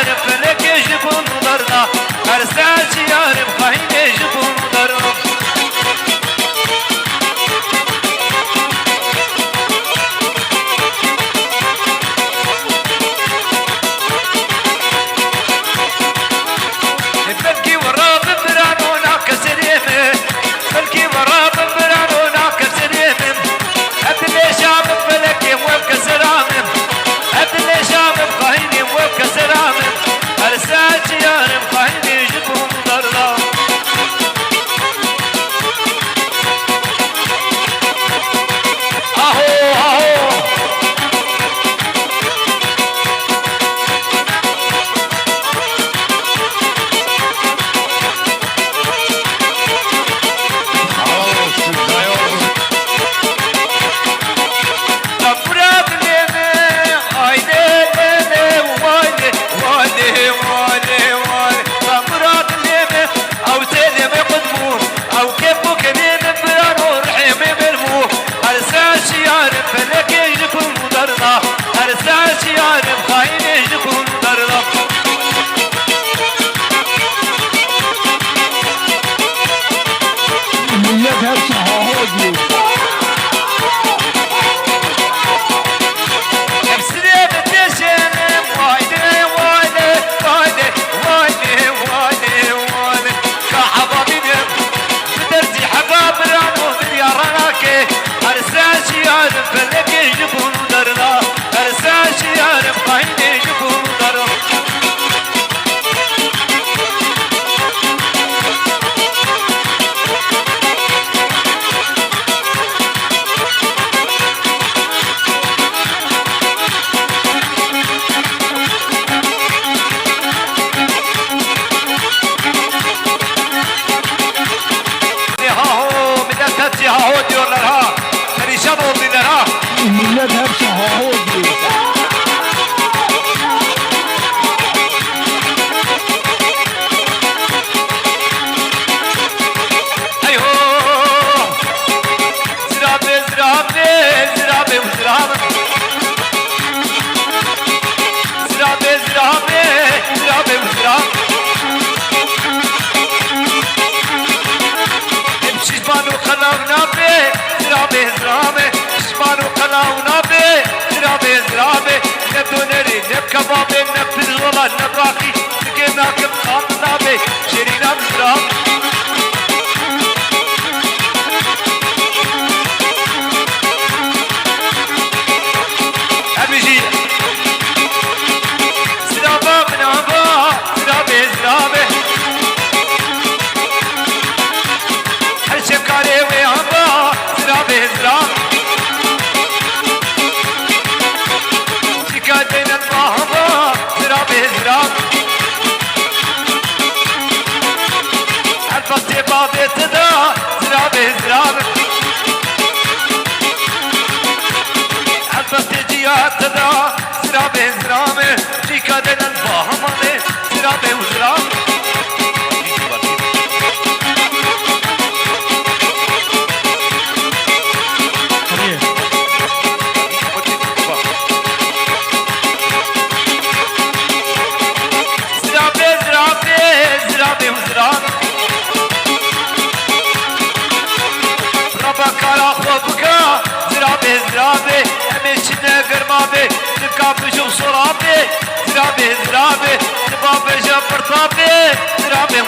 يارم فلك يجبون ضرنا أرساس يارم خاين يجبون ضرنا بلكي وراب برانونا كسريمه بلكي وراب برانونا كسريمه أبلي شام فلكي وبكسرامه أبلي شام بخايني وبكسرامه أرساس يارم خاين يجبون ضرنا أهو أهو أرساس يارم خاين يجبون ضرنا مليتها بصحاحاتي بسرية بتشنم وايدي وايدي وايدي وايدي وايدي وايدي كحبابينم بدرتي حباب رانو بديارناكي أرساس يارم فلك يجبون ضرنا أرساس يارم خاين يجبون ضرنا هاهو diyorlar perişan oldular ha millet hepsi haho diyor. ayho zirabe zirabe zirabe zirabe zirabe zirabe zirabe zirabe شجبانو خلاونا بي زرابي زرابي شجبانو خلاونا بي زرابي زرابي نبدو نري نبكبابي نبفز ولا نبراقي نكينا كم خاطنا بي شرينا بزرابي أبيجي زرابا منابا زرابي زرابي شكاري ويابا زرابي زرابي شكاتين الضهبا زرابي زرابي الفصي بابي تدا زرابي زرابي الفصي جيات تدا زرابي زرابي شكاتين الضهبا زرابي وزرابي زرابي زرابي امشنا قرمابي نكابش وصرابي زرابي زرابي نبابي جبر طابي زرابي